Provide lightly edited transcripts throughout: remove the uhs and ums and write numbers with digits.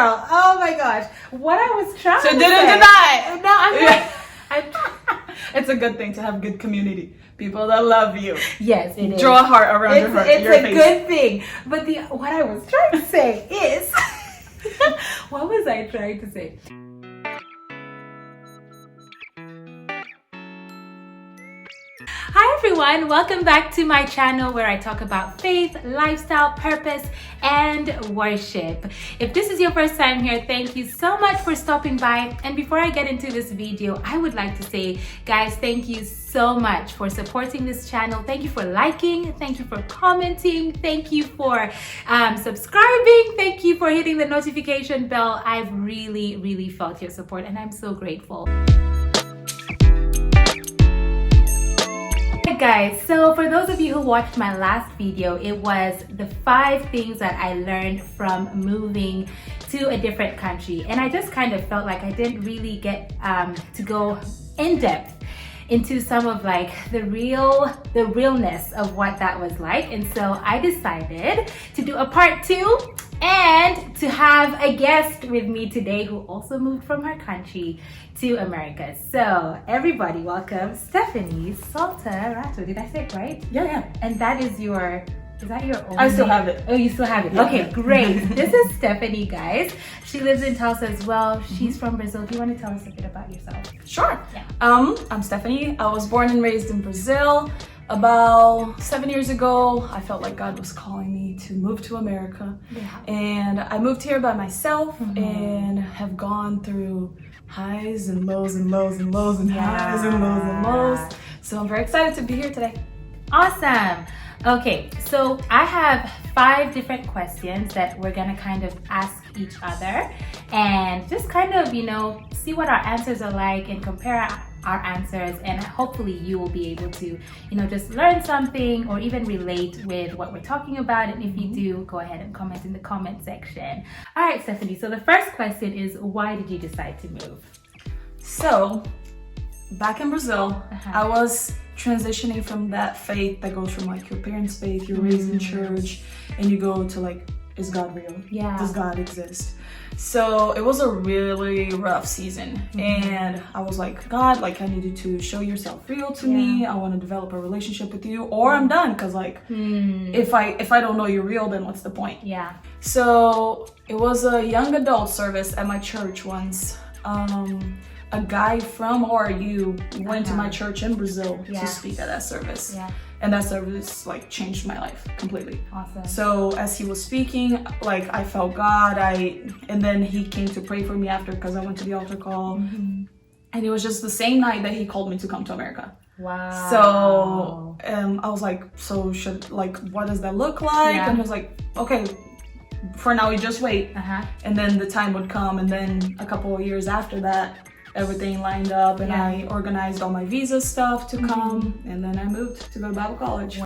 girl. Oh my gosh. What I was trying to say. So didn't deny. No, I'm not. It's a good thing to have good community. People that love you. Yes, it is. Draw a heart around your heart. It's a good thing. But what I was trying to say is, what was I trying to say? Hi everyone, welcome back to my channel where I talk about faith, lifestyle, purpose, and worship. If this is your first time here, thank you so much for stopping by. And before I get into this video, I would like to say, guys, thank you so much for supporting this channel. Thank you for liking, thank you for commenting, thank you for subscribing, thank you for hitting the notification bell. I've really felt your support and I'm so grateful. Guys, so for those of you who watched my last video, it was the 5 things that I learned from moving to a different country, and I just kind of felt like I didn't really get to go in depth into some of like the realness of what that was like. And so I decided to do a part 2 and to have a guest with me today who also moved from her country to America. So everybody welcome Stephanie Soltaratto. Did I say it right? Yeah. And that is is that your own I still name? have it. Oh, you still have it? Yeah. Okay, great. This is Stephanie, guys. She lives in Tulsa as well. She's from Brazil. Do you want to tell us a bit about yourself? Sure. Yeah. I'm Stephanie. I was born and raised in Brazil. About 7 years ago, I felt like God was calling me to move to America. Yeah. And I moved here by myself and have gone through highs and lows and lows and lows and highs and lows and lows. So I'm very excited to be here today. Awesome. Okay, so I have 5 different questions that we're gonna kind of ask each other and just kind of, see what our answers are like and compare our answers, and hopefully you will be able to, just learn something or even relate with what we're talking about. And if you do, go ahead and comment in the comment section. All right, Stephanie, so the first question is, why did you decide to move? So, back in Brazil, I was transitioning from that faith that goes from like your parents' faith, you're raised in church, and you go to like, is God real? Yeah. Does God exist? So it was a really rough season, and I was like, God, like I need you to show yourself real to me. I want to develop a relationship with you, or I'm done. Because like, if I don't know you're real, then what's the point? Yeah. So it was a young adult service at my church once. A guy from ORU went to my church in Brazil to speak at that service. Yeah. And that service like changed my life completely. Awesome. So as he was speaking, like I felt God. And then he came to pray for me after because I went to the altar call. And it was just the same night that he called me to come to America. Wow. So I was like, so what does that look like? Yeah. And he was like, okay, for now we just wait. And then the time would come, and then a couple of years after that, everything lined up, and I organized all my visa stuff to come, and then I moved to go to Bible college.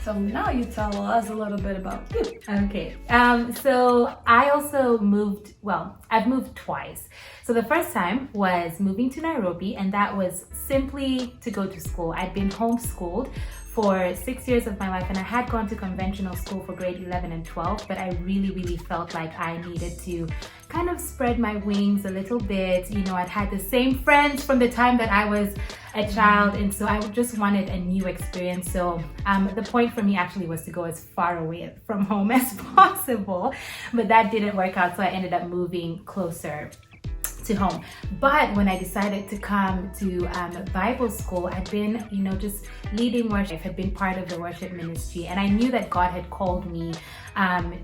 So now you tell us a little bit about you. Okay, so I also moved, I've moved twice. So the first time was moving to Nairobi, and that was simply to go to school. I'd been homeschooled for 6 years of my life, and I had gone to conventional school for grade 11 and 12, but I really felt like I needed to kind of spread my wings a little bit. I'd had the same friends from the time that I was a child, and so I just wanted a new experience. So the point for me actually was to go as far away from home as possible, but that didn't work out, so I ended up moving closer to home. But when I decided to come to Bible school, I'd been, just leading worship, had been part of the worship ministry, and I knew that God had called me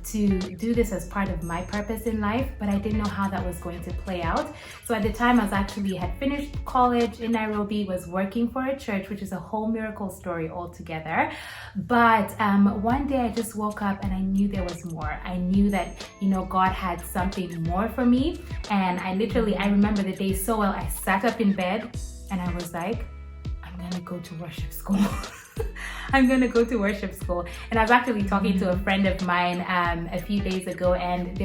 to do this as part of my purpose in life, but I didn't know how that was going to play out. So at the time, I was actually had finished college in Nairobi, was working for a church, which is a whole miracle story altogether. But one day I just woke up and I knew there was more. I knew that, God had something more for me. And I remember the day so well. I sat up in bed and I was like, I'm gonna go to worship school. I'm going to go to worship school. And I was actually talking to a friend of mine a few days ago, and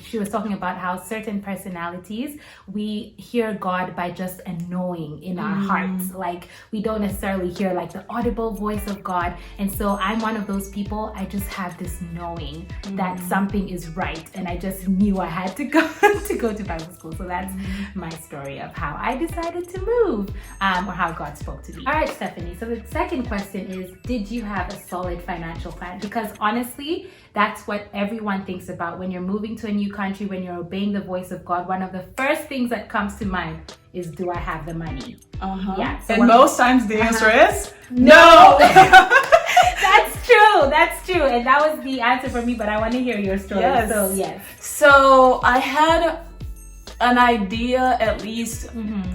she was talking about how certain personalities, we hear God by just a knowing in our hearts. Like, we don't necessarily hear like the audible voice of God. And so I'm one of those people, I just have this knowing that something is right. And I just knew I had to go to Bible school. So that's my story of how I decided to move, or how God spoke to me. All right, Stephanie. So the second question is, did you have a solid financial plan? Because honestly, that's what everyone thinks about when you're moving to a new country, when you're obeying the voice of God. One of the first things that comes to mind is, do I have the money? Yeah. So and most times the answer is no. That's true. And that was the answer for me, but I want to hear your story. Yes. So yes. So I had an idea, at least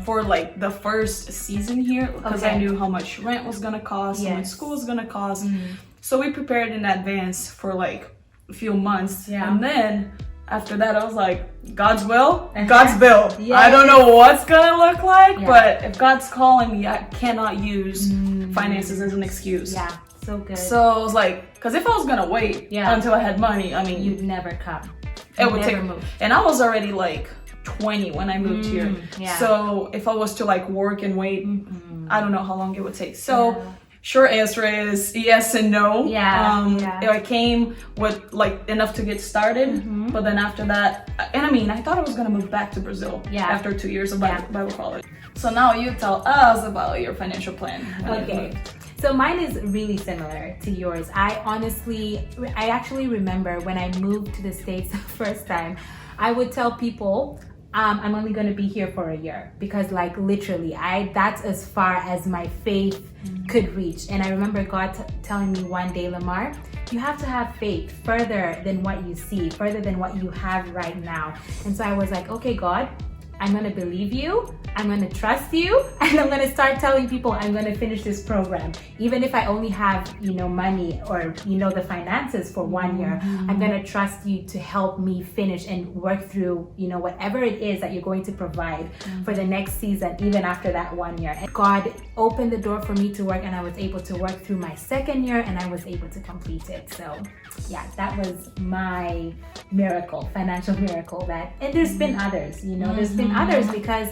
for like the first season here, because I knew how much rent was gonna cost, how much school was gonna cost. So we prepared in advance for like a few months. And then after that, I was like, God's will, God's bill. I don't know what's gonna look like, but if God's calling me, I cannot use finances as an excuse. Yeah, so good. So I was like, because if I was gonna wait until I had money, I mean, you'd never come. It would take, and I was already like 20 when I moved here. So if I was to like work and wait, I don't know how long it would take. So short answer is yes and no. I came with like enough to get started, but then after that, and I mean, I thought I was gonna move back to Brazil after 2 years of Bible college. So now you tell us about your financial plan. Okay. So mine is really similar to yours. I actually remember when I moved to the States the first time, I would tell people, I'm only going to be here for a year, because like literally that's as far as my faith could reach. And I remember God telling me one day, Lamar, you have to have faith further than what you see, further than what you have right now. And so I was like, okay, God, I'm going to believe you, I'm going to trust you, and I'm going to start telling people I'm going to finish this program. Even if I only have, money or, the finances for 1 year, I'm going to trust you to help me finish and work through, whatever it is that you're going to provide for the next season, even after that 1 year. And God opened the door for me to work, and I was able to work through my second year, and I was able to complete it. So yeah, that was my miracle, financial miracle. And there's been others, there's been others, because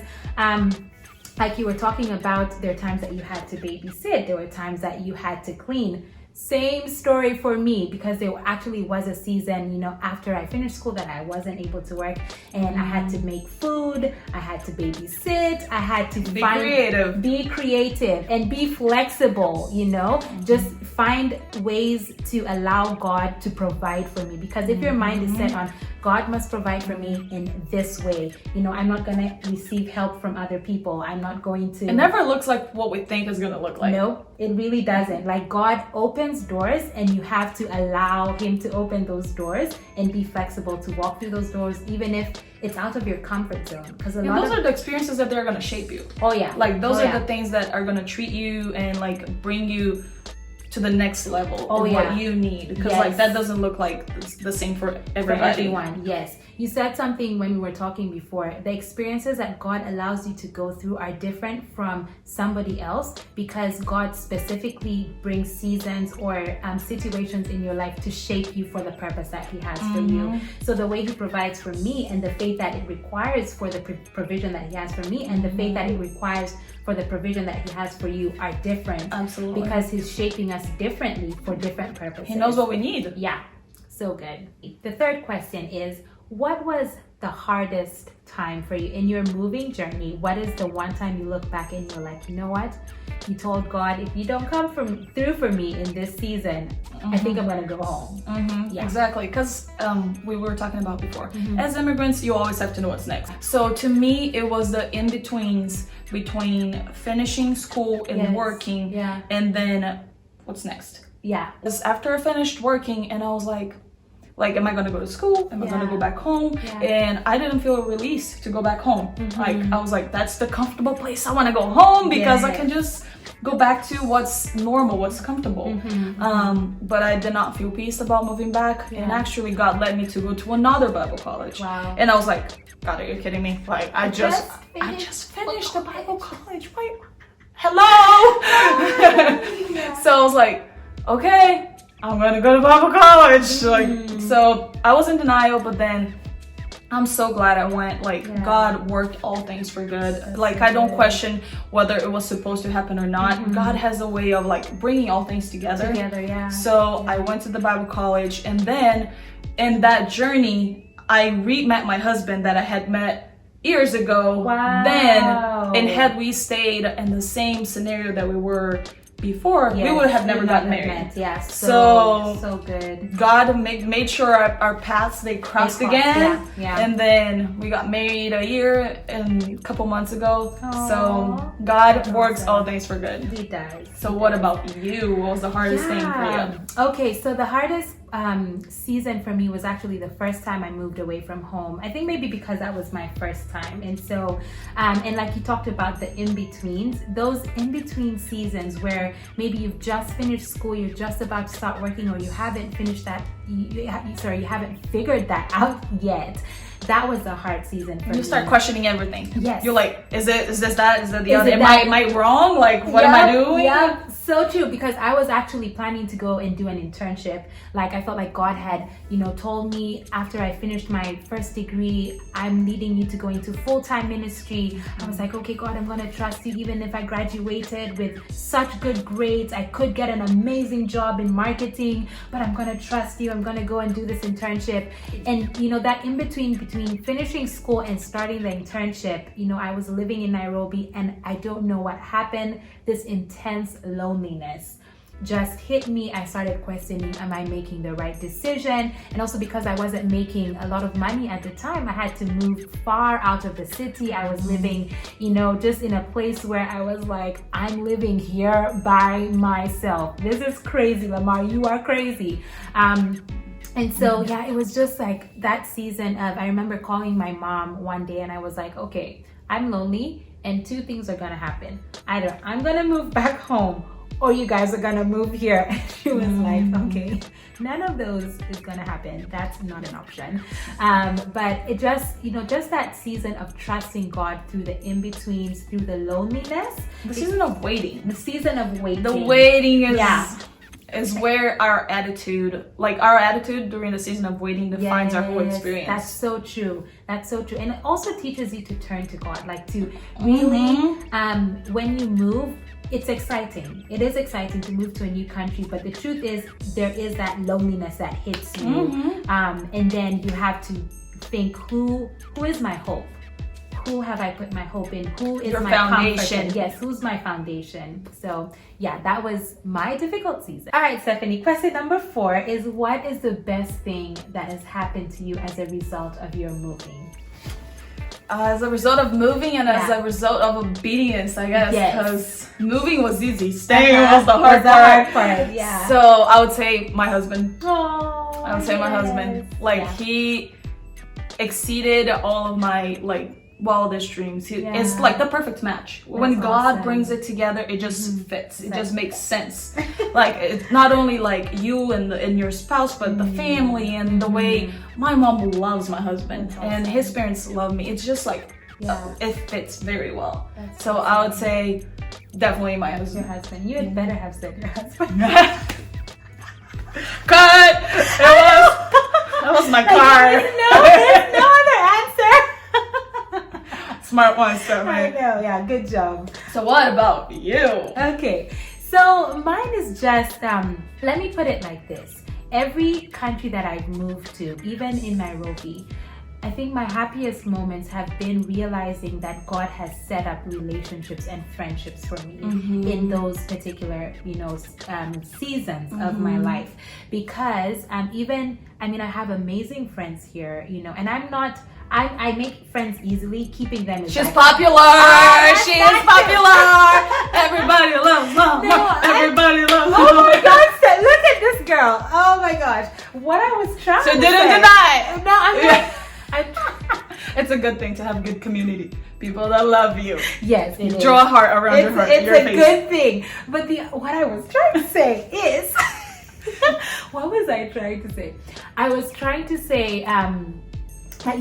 like you were talking about, there are times that you had to babysit, there were times that you had to clean. Same story for me, because there actually was a season, after I finished school, that I wasn't able to work, and I had to make food, I had to babysit, I had to be creative and be flexible, just find ways to allow God to provide for me. Because if your mind is set on God must provide for me in this way, I'm not going to receive help from other people, I'm not going to. It never looks like what we think is going to look like. No, it really doesn't. Like, God opens doors, and you have to allow Him to open those doors and be flexible to walk through those doors, even if it's out of your comfort zone. Because those are the experiences that they're going to shape you. Oh yeah. Like, those are the things that are going to treat you and like bring you to the next level of what you need, because like that doesn't look like the same for everybody. Yes, you said something when we were talking before. The experiences that God allows you to go through are different from somebody else, because God specifically brings seasons or situations in your life to shape you for the purpose that He has for you. So the way He provides for me, and the faith that it requires for the provision that He has for me, and the faith that it requires for the provision that He has for you are different. Absolutely. Because He's shaping us differently for different purposes. He knows what we need. Yeah, so good. The third question is, what was the hardest time for you in your moving journey? What is the one time you look back and you're like, you know what? You told God, if you don't come through for me in this season, I think I'm gonna go home. Yeah. Exactly, because we were talking about before. As immigrants, you always have to know what's next. So to me, it was the in-betweens between finishing school and working, and then what's next? Yeah. Because after I finished working, and I was like, am I gonna go to school? Am I gonna go back home? And I didn't feel a release to go back home. Like, I was like, that's the comfortable place. I wanna go home, because I can just go back to what's normal, what's comfortable. But I did not feel peace about moving back. And actually God led me to go to another Bible college. Wow. And I was like, God, are you kidding me? Like, I just finished the Bible college. Wait, hello. So I was like, okay, I'm gonna go to Bible college. Like, so I was in denial, but then I'm so glad I went. Like, God worked all things for good. Like, I don't question whether it was supposed to happen or not. God has a way of like bringing all things together. So I went to the Bible college, and then in that journey, I met my husband that I had met years ago. Then, and had we stayed in the same scenario that we were before, we would have never gotten married. So good. God made sure our paths they crossed again. And then we got married a year and a couple months ago. So God works all things for good. He does. So what about you? What was the hardest thing for you? Okay, so the hardest season for me was actually the first time I moved away from home. I think maybe because that was my first time. And so, and like you talked about the in-betweens, those in-between seasons where maybe you've just finished school, you're just about to start working, or you haven't finished that, you haven't figured that out yet. That was a hard season for me. You start questioning everything. Yes. You're like, is this that? Is that the other? Am I wrong? Like, what am I doing? Yeah, so true, because I was actually planning to go and do an internship. Like, I felt like God had, told me after I finished my first degree, I'm leading you to go into full-time ministry. I was like, okay, God, I'm going to trust you. Even if I graduated with such good grades, I could get an amazing job in marketing, but I'm going to trust you. I'm going to go and do this internship. And, that in between finishing school and starting the internship, I was living in Nairobi, and I don't know what happened. This intense loneliness just hit me. I started questioning, am I making the right decision? And also because I wasn't making a lot of money at the time, I had to move far out of the city. I was living, just in a place where I was like, I'm living here by myself. This is crazy, Lamar. You are crazy. And so, it was just like that season of, I remember calling my mom one day and I was like, okay, I'm lonely and two things are gonna happen. Either I'm gonna move back home or you guys are gonna move here. And she was like, okay, none of those is gonna happen. That's not an option. But it just, just that season of trusting God through the in-betweens, through the loneliness. The season of waiting. The season of waiting. The waiting is where our attitude during the season of waiting defines our whole experience. That's so true. That's so true. And it also teaches you to turn to God, like to really, when you move, it's exciting. It is exciting to move to a new country, but the truth is there is that loneliness that hits you. And then you have to think, who is my hope? Who have I put my hope in? Who is my foundation? Yes, who's my foundation? So that was my difficult season. All right, Stephanie, question number 4 is, what is the best thing that has happened to you as a result of your moving? As a result of moving and as a result of obedience, I guess, because moving was easy. Staying was the hard part. Yeah. So I would say my husband. Oh, I would say my husband. Like, he exceeded all of my, wildest dreams. It's like the perfect match. When God brings it together, it just fits. It just makes sense. Like, it's not only like you and your spouse, but the family and the way my mom loves my husband and his parents love me. It's just like it fits very well. So I would say definitely my husband. Your husband. You had better have said your husband. Cut. That was my car. There's no other answer. Smart one, Stephanie. I know, good job. So what about you? Okay, so mine is just, let me put it like this. Every country that I've moved to, even in Nairobi, I think my happiest moments have been realizing that God has set up relationships and friendships for me in those particular, seasons of my life. Because I have amazing friends here, and I make friends easily. Keeping them is she's popular. She is popular. Everybody loves mom. Everybody loves mom. Oh my God! Look at this girl. Oh my gosh! What I was trying to say. So didn't deny. No, I'm not. It's a good thing to have good community. People that love you. Yes, it is. Draw a heart around your heart. It's a good thing. But what I was trying to say is, what was I trying to say? I was trying to say,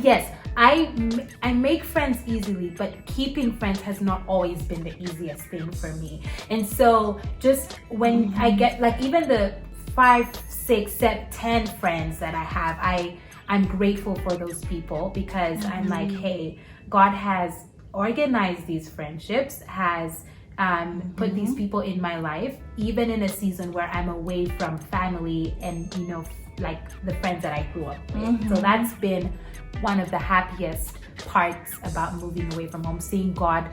yes, I make friends easily, but keeping friends has not always been the easiest thing for me. And so just when I get like even the 5, 6, 7, 10 friends that I have, I'm grateful for those people because I'm like, hey, God has organized these friendships, has put these people in my life, even in a season where I'm away from family and, you know, like the friends that I grew up with. So that's been one of the happiest parts about moving away from home, seeing God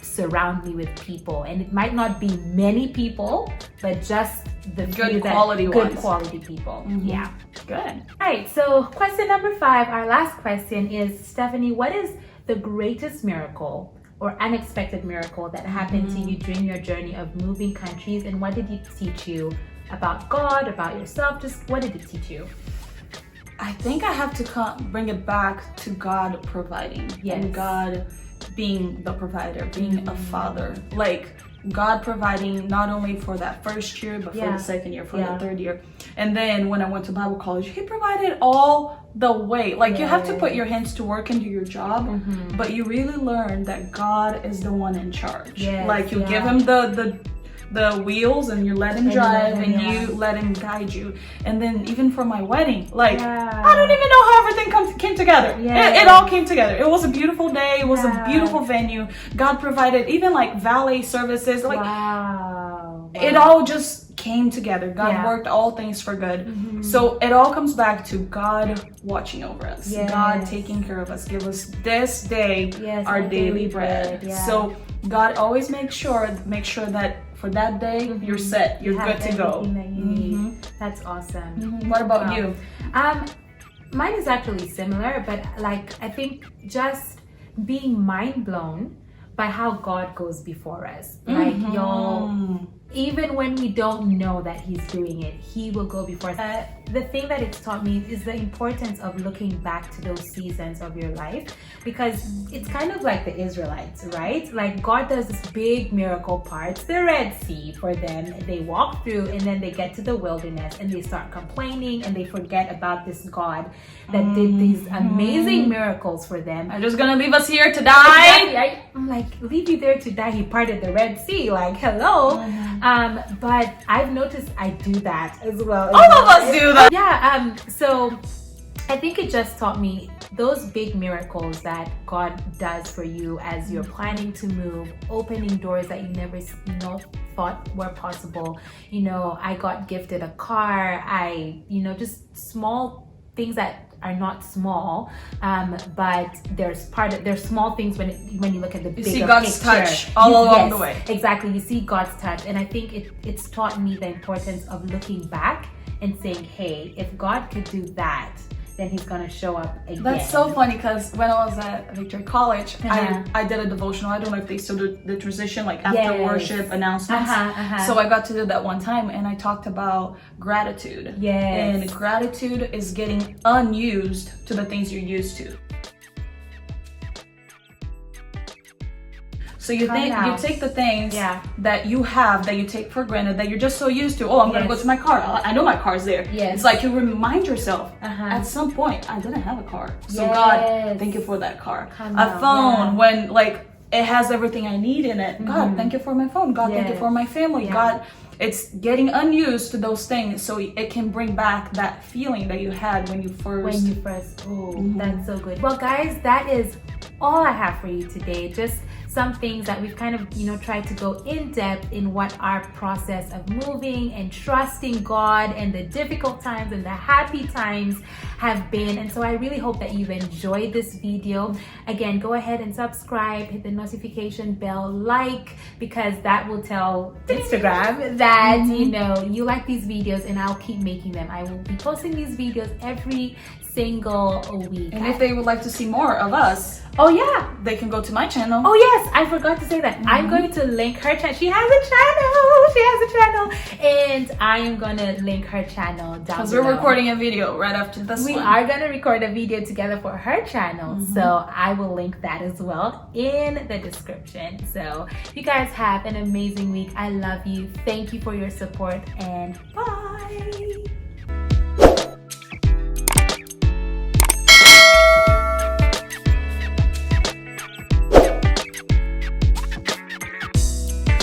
surround me with people. And it might not be many people, but just the good quality people. Yeah. Good. All right, so question number 5, our last question is, Stephanie, what is the greatest miracle or unexpected miracle that happened to you during your journey of moving countries, and what did it teach you about God, about yourself? Just what did it teach you? I think I have to bring it back to God providing. Yes. And God being the provider, being a father. Like God providing not only for that first year, but for the second year, for the third year. And then when I went to Bible college, He provided all the way. Like you have to put your hands to work and do your job, but you really learn that God is the one in charge. Yes, like you give Him the wheels and you let Him drive and you let Him guide you. And then even for my wedding, like I don't even know how everything came together. It all came together. It was a beautiful day. It was a beautiful venue. God provided even like valet services. Like it all just came together. God worked all things for good. So it all comes back to God watching over us. God taking care of us. Give us this day our daily bread. So God always makes sure that for that day, you're set. You're good to go. That you need. That's awesome. What about you? Mine is actually similar, but like I think just being mind blown by how God goes before us. Like y'all, even when we don't know that He's doing it, He will go before us. The thing that it's taught me is the importance of looking back to those seasons of your life, because it's kind of like the Israelites, right? Like God does this big miracle parts, the Red Sea for them. They walk through and then they get to the wilderness and they start complaining and they forget about this God that did these amazing miracles for them. I'm just gonna leave us here to die. Exactly. I'm like, leave you there to die. He parted the Red Sea. Like, hello. But I've noticed I do that as well. All of us do that. Yeah. So I think it just taught me those big miracles that God does for you as you're planning to move, opening doors that you never, thought were possible. I got gifted a car. Just small things that are not small, but there's small things when you look at the bigger picture. You see God's touch all along the way. Exactly, you see God's touch, and I think it's taught me the importance of looking back and saying, hey, if God could do that, then He's gonna show up again. That's so funny, because when I was at Victory College, I did a devotional. I don't know if they still do the transition, like after worship announcements. So I got to do that one time, and I talked about gratitude. Yes. And gratitude is getting unused to the things you're used to. So you take the things that you have, that you take for granted, that you're just so used to. Oh, I'm gonna go to my car. I know my car's there. Yes. It's like you remind yourself, at some point, I didn't have a car. So God, thank you for that car. A phone, when like it has everything I need in it. God, thank you for my phone. God, thank you for my family. God, it's getting unused to those things, so it can bring back that feeling that you had when you first. That's so good. Well, guys, that is all I have for you today. Just some things that we've kind of, tried to go in depth in what our process of moving and trusting God and the difficult times and the happy times have been. And so I really hope that you've enjoyed this video. Again, go ahead and subscribe, hit the notification bell, because that will tell Instagram that, you like these videos, and I'll keep making them. I will be posting these videos every single week. And if they would like to see more of us, they can go to my channel. Oh yes, I forgot to say that. I'm going to link her channel. She has a channel, and I am going to link her channel down below. Because we're recording a video right after this one. We are going to record a video together for her channel, so I will link that as well in the description. So you guys have an amazing week. I love you. Thank you for your support, and bye.